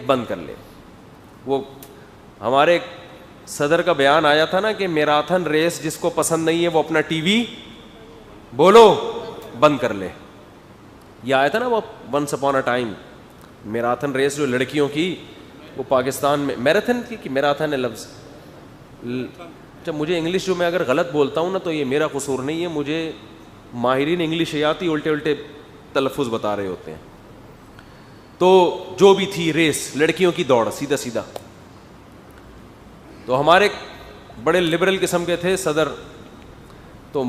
بند کر لے. وہ ہمارے صدر کا بیان آیا تھا نا کہ میراتھن ریس جس کو پسند نہیں ہے وہ اپنا ٹی وی بولو بند کر لے. یہ آیا تھا نا وہ once upon a time marathon race جو لڑکیوں کی, وہ پاکستان میں میراتھن کی میراتھن ہے لفظ. جب مجھے انگلش جو میں اگر غلط بولتا ہوں نا تو یہ میرا قصور نہیں ہے, مجھے ماہرین انگلش آتی الٹے الٹے تلفظ بتا رہے ہوتے ہیں. تو جو بھی تھی ریس لڑکیوں کی دوڑ سیدھا سیدھا. تو ہمارے بڑے لبرل قسم کے تھے صدر, تو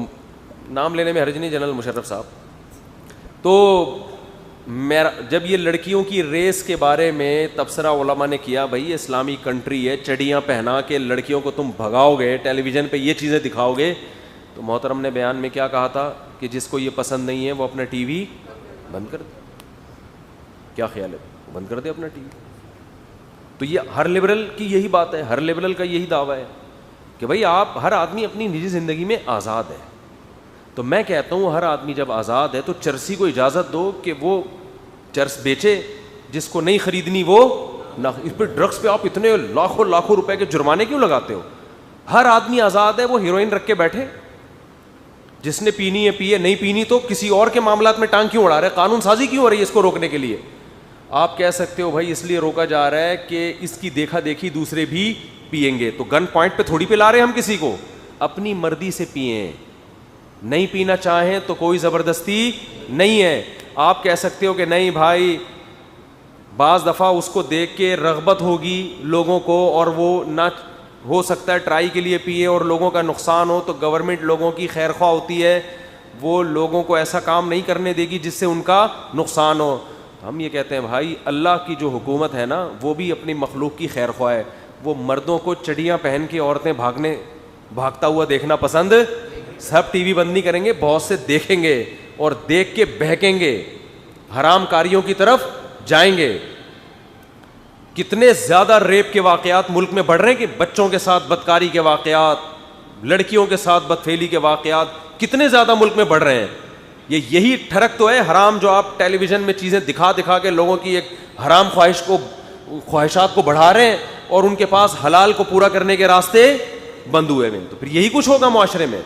نام لینے میں حرج نہیں, جنرل مشرف صاحب. تو جب یہ لڑکیوں کی ریس کے بارے میں تبصرہ علماء نے کیا, بھائی یہ اسلامی کنٹری ہے, چڑیاں پہنا کے لڑکیوں کو تم بھگاؤ گے, ٹیلی ویژن پہ یہ چیزیں دکھاؤ گے, تو محترم نے بیان میں کیا کہا تھا کہ جس کو یہ پسند نہیں ہے وہ اپنا ٹی وی بند کر دے. کیا خیال ہے, بند کر دے اپنا ٹی وی. تو یہ ہر لبرل کی یہی بات ہے, ہر لبرل کا یہی دعویٰ ہے کہ بھائی آپ ہر آدمی اپنی نجی زندگی میں آزاد ہے. تو میں کہتا ہوں ہر آدمی جب آزاد ہے تو چرسی کو اجازت دو کہ وہ چرس بیچے, جس کو نہیں خریدنی وہ نہ. اس پہ ڈرگس پہ آپ اتنے لاکھوں لاکھوں روپے کے جرمانے کیوں لگاتے ہو؟ ہر آدمی آزاد ہے, وہ ہیروئن رکھ کے بیٹھے, جس نے پینی ہے پیے, نہیں پینی تو کسی اور کے معاملات میں ٹانگ کیوں اڑا رہے, قانون سازی کیوں ہو رہی ہے اس کو روکنے کے لیے؟ آپ کہہ سکتے ہو بھائی اس لیے روکا جا رہا ہے کہ اس کی دیکھا دیکھی دوسرے بھی پئیں گے. تو گن پوائنٹ پہ تھوڑی پلا رہے ہم کسی کو, اپنی مرضی سے پئیں, نہیں پینا چاہیں تو کوئی زبردستی نہیں ہے. آپ کہہ سکتے ہو کہ نہیں بھائی بعض دفعہ اس کو دیکھ کے رغبت ہوگی لوگوں کو اور وہ نہ ہو سکتا ہے ٹرائی کے لیے پیے اور لوگوں کا نقصان ہو, تو گورنمنٹ لوگوں کی خیر خواہ ہوتی ہے, وہ لوگوں کو ایسا کام نہیں کرنے دے گی جس سے ان کا نقصان ہو. ہم یہ کہتے ہیں بھائی اللہ کی جو حکومت ہے نا وہ بھی اپنی مخلوق کی خیر خواہ ہے. وہ مردوں کو چڑیاں پہن کے عورتیں بھاگتا ہوا دیکھنا پسند, سب ٹی وی بند نہیں کریں گے, بہت سے دیکھیں گے اور دیکھ کے بہکیں گے, حرام کاریوں کی طرف جائیں گے. کتنے زیادہ ریپ کے واقعات ملک میں بڑھ رہے ہیں کہ بچوں کے ساتھ بدکاری کے واقعات, لڑکیوں کے ساتھ بدفعلی کے واقعات کتنے زیادہ ملک میں بڑھ رہے ہیں. یہی ٹھڑک تو ہے حرام, جو آپ ٹیلی ویژن میں چیزیں دکھا دکھا کے لوگوں کی ایک حرام خواہشات کو بڑھا رہے ہیں اور ان کے پاس حلال کو پورا کرنے کے راستے بند ہوئے ہیں. تو پھر یہی کچھ ہوگا معاشرے میں.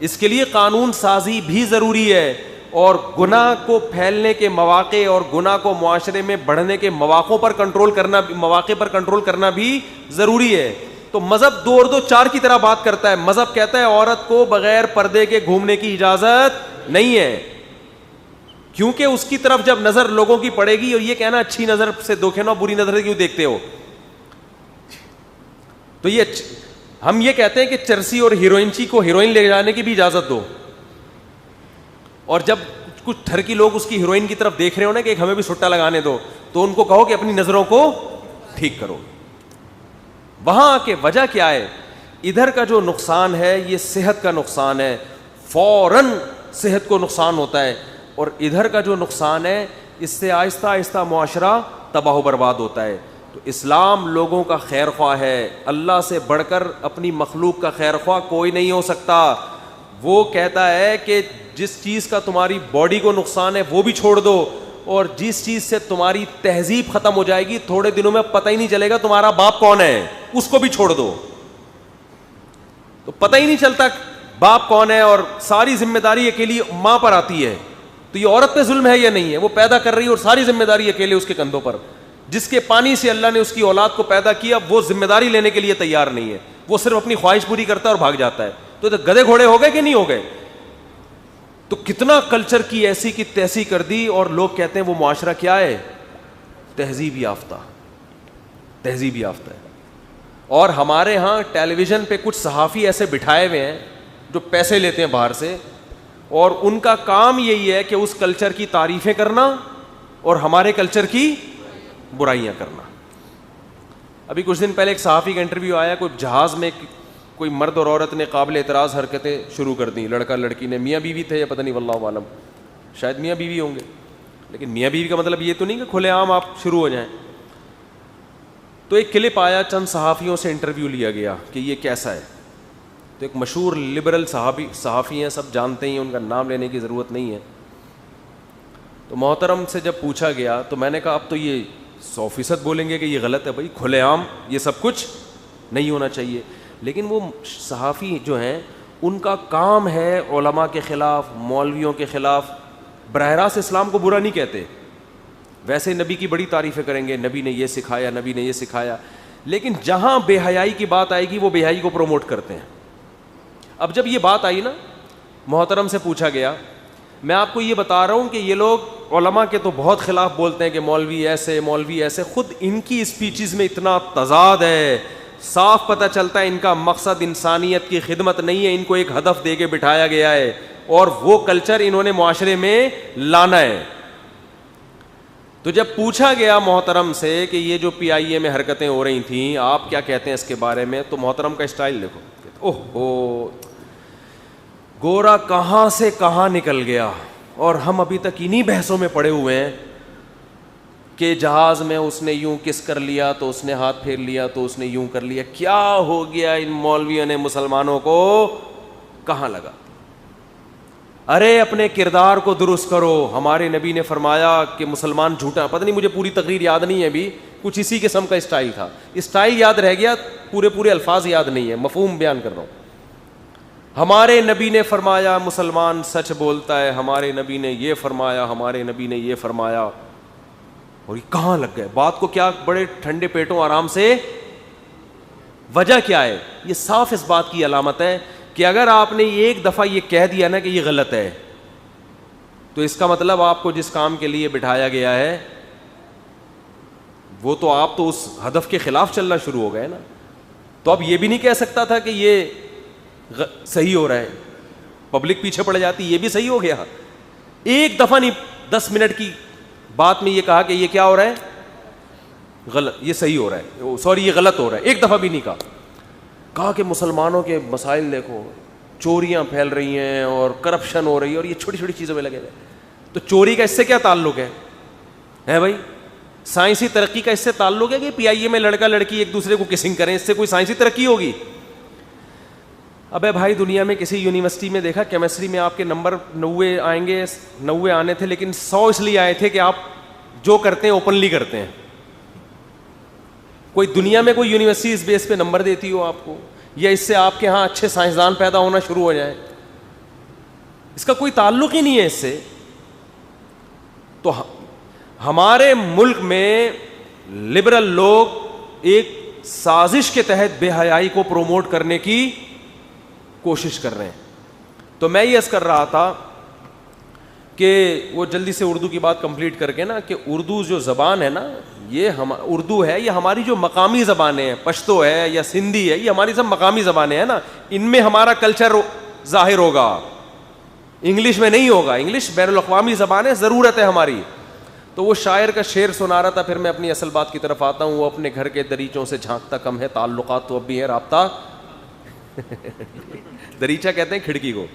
اس کے لیے قانون سازی بھی ضروری ہے, اور گناہ کو پھیلنے کے مواقع اور گناہ کو معاشرے میں بڑھنے کے مواقع پر کنٹرول کرنا بھی ضروری ہے. تو مذہب 2 اور 2 4 کی طرح بات کرتا ہے. مذہب کہتا ہے عورت کو بغیر پردے کے گھومنے کی اجازت نہیں ہے, کیونکہ اس کی طرف جب نظر لوگوں کی پڑے گی, اور یہ کہنا اچھی نظر سے دیکھے نا, بری نظر سے کیوں دیکھتے ہو, تو یہ ہم یہ کہتے ہیں کہ چرسی اور ہیروئنچی کو ہیروئن لے جانے کی بھی اجازت دو, اور جب کچھ ٹھرکی لوگ اس کی ہیروئن کی طرف دیکھ رہے ہو نا کہ ہمیں بھی سٹا لگانے دو, تو ان کو کہو کہ اپنی نظروں کو ٹھیک کرو. وہاں کے وجہ کیا ہے, ادھر کا جو نقصان ہے یہ صحت کا نقصان ہے, فوراً صحت کو نقصان ہوتا ہے, اور ادھر کا جو نقصان ہے اس سے آہستہ آہستہ معاشرہ تباہ و برباد ہوتا ہے. تو اسلام لوگوں کا خیر خواہ ہے, اللہ سے بڑھ کر اپنی مخلوق کا خیر خواہ کوئی نہیں ہو سکتا. وہ کہتا ہے کہ جس چیز کا تمہاری باڈی کو نقصان ہے وہ بھی چھوڑ دو, اور جس چیز سے تمہاری تہذیب ختم ہو جائے گی, تھوڑے دنوں میں پتہ ہی نہیں چلے گا تمہارا باپ کون ہے, اس کو بھی چھوڑ دو. تو پتہ ہی نہیں چلتا باپ کون ہے, اور ساری ذمہ داری اکیلی ماں پر آتی ہے. تو یہ عورت پہ ظلم ہے یا نہیں ہے؟ وہ پیدا کر رہی ہے اور ساری ذمہ داری اکیلے اس کے کندھوں پر. جس کے پانی سے اللہ نے اس کی اولاد کو پیدا کیا وہ ذمہ داری لینے کے لیے تیار نہیں ہے, وہ صرف اپنی خواہش پوری کرتا ہے اور بھاگ جاتا ہے. تو گدھے گھوڑے ہو گئے کہ نہیں ہو گئے؟ تو کتنا کلچر کی ایسی کی تیسی کر دی, اور لوگ کہتے ہیں وہ معاشرہ کیا ہے, تہذیب یافتہ ہے. اور ہمارے ہاں ٹیلی ویژن پہ کچھ صحافی ایسے بٹھائے ہوئے ہیں جو پیسے لیتے ہیں باہر سے, اور ان کا کام یہی ہے کہ اس کلچر کی تعریفیں کرنا اور ہمارے کلچر کی برائیاں کرنا. ابھی کچھ دن پہلے ایک صحافی کا انٹرویو آیا, کوئی جہاز میں کوئی مرد اور عورت نے قابل اعتراض حرکتیں شروع کر دیں, لڑکا لڑکی نے, میاں بیوی تھے یا پتہ نہیں واللہ عالم, شاید میاں بیوی ہوں گے, لیکن میاں بیوی کا مطلب یہ تو نہیں کہ کھلے عام آپ شروع ہو جائیں. تو ایک کلپ آیا, چند صحافیوں سے انٹرویو لیا گیا کہ یہ کیسا ہے. تو ایک مشہور لبرل صحافی ہیں, سب جانتے ہیں, ان کا نام لینے کی ضرورت نہیں ہے. تو محترم سے جب پوچھا گیا تو میں نے کہا اب تو یہ 100% بولیں گے کہ یہ غلط ہے بھائی, کھلے عام یہ سب کچھ نہیں ہونا چاہیے. لیکن وہ صحافی جو ہیں ان کا کام ہے علماء کے خلاف, مولویوں کے خلاف, براہ راست اسلام کو برا نہیں کہتے, ویسے نبی کی بڑی تعریفیں کریں گے, نبی نے یہ سکھایا, نبی نے یہ سکھایا, لیکن جہاں بے حیائی کی بات آئے گی وہ بے حیائی کو پروموٹ کرتے ہیں. اب جب یہ بات آئی نا, محترم سے پوچھا گیا, میں آپ کو یہ بتا رہا ہوں کہ یہ لوگ علماء کے تو بہت خلاف بولتے ہیں کہ مولوی ایسے مولوی ایسے, خود ان کی اسپیچز میں اتنا تضاد ہے, صاف پتہ چلتا ہے ان کا مقصد انسانیت کی خدمت نہیں ہے, ان کو ایک ہدف دے کے بٹھایا گیا ہے اور وہ کلچر انہوں نے معاشرے میں لانا ہے. تو جب پوچھا گیا محترم سے کہ یہ جو پی آئی اے میں حرکتیں ہو رہی تھیں آپ کیا کہتے ہیں اس کے بارے میں, تو محترم کا اسٹائل دیکھو, اوہ گورا کہاں سے کہاں نکل گیا, اور ہم ابھی تک انہی بحثوں میں پڑے ہوئے ہیں کہ جہاز میں اس نے یوں کس کر لیا تو اس نے ہاتھ پھیر لیا تو اس نے یوں کر لیا. کیا ہو گیا ان مولویوں نے مسلمانوں کو کہاں لگا؟ ارے اپنے کردار کو درست کرو. ہمارے نبی نے فرمایا کہ مسلمان جھوٹا, پتہ نہیں مجھے پوری تقریر یاد نہیں ہے ابھی, کچھ اسی قسم کا اسٹائل تھا, اسٹائل یاد رہ گیا, پورے الفاظ یاد نہیں ہے, مفہوم بیان کر رہا ہوں. ہمارے نبی نے فرمایا مسلمان سچ بولتا ہے, ہمارے نبی نے یہ فرمایا, ہمارے نبی نے یہ فرمایا, اور یہ کہاں لگ گئے بات کو, کیا بڑے ٹھنڈے پیٹوں آرام سے. وجہ کیا ہے؟ یہ صاف اس بات کی علامت ہے کہ اگر آپ نے ایک دفعہ یہ کہہ دیا نا کہ یہ غلط ہے, تو اس کا مطلب آپ کو جس کام کے لیے بٹھایا گیا ہے وہ تو آپ تو اس ہدف کے خلاف چلنا شروع ہو گئے نا. تو اب یہ بھی نہیں کہہ سکتا تھا کہ یہ صحیح ہو رہا ہے, پبلک پیچھے پڑ جاتی, یہ بھی صحیح ہو گیا. ایک دفعہ نہیں, 10 منٹ کی بات میں یہ کہا کہ یہ کیا ہو رہا ہے, غلط, یہ صحیح ہو رہا ہے, سوری یہ غلط ہو رہا ہے, ایک دفعہ بھی نہیں کہا کہ مسلمانوں کے مسائل دیکھو, چوریاں پھیل رہی ہیں اور کرپشن ہو رہی ہے اور یہ چھوٹی چھوٹی چیزوں میں لگے ہوئے. تو چوری کا اس سے کیا تعلق ہے بھائی؟ سائنسی ترقی کا اس سے تعلق ہے کہ پی آئی اے میں لڑکا لڑکی ایک دوسرے کو کسنگ کریں, اس سے کوئی سائنسی ترقی ہوگی؟ ابے بھائی دنیا میں کسی یونیورسٹی میں دیکھا کیمسٹری میں آپ کے نمبر 90 آئیں گے, 90 آنے تھے, لیکن 100 اس لیے آئے تھے کہ آپ جو کرتے ہیں اوپنلی کرتے ہیں. کوئی دنیا میں کوئی یونیورسٹی اس بیس پہ نمبر دیتی ہو آپ کو, یا اس سے آپ کے ہاں اچھے سائنسدان پیدا ہونا شروع ہو جائیں؟ اس کا کوئی تعلق ہی نہیں ہے اس سے. تو ہمارے ملک میں لبرل لوگ ایک سازش کے تحت بے حیائی کو پروموٹ کرنے کی کوشش کر رہے ہیں. تو میں یہ عرض کر رہا تھا کہ وہ جلدی سے اردو کی بات کمپلیٹ کر کے نا, کہ اردو جو زبان ہے نا, یہ اردو ہے, یہ ہماری جو مقامی زبانیں ہیں, پشتو ہے یا سندھی ہے, یہ ہماری سب مقامی زبانیں ہیں نا, ان میں ہمارا کلچر ظاہر ہوگا, انگلش میں نہیں ہوگا. انگلش بین الاقوامی زبان ہے, ضرورت ہے ہماری. تو وہ شاعر کا شعر سنا رہا تھا, پھر میں اپنی اصل بات کی طرف آتا ہوں. وہ اپنے گھر کے دریچوں سے جھانکتا کم ہے, تعلقات تو اب بھی ہے, رابطہ دریچہ کہتے ہیں کھڑکی کو.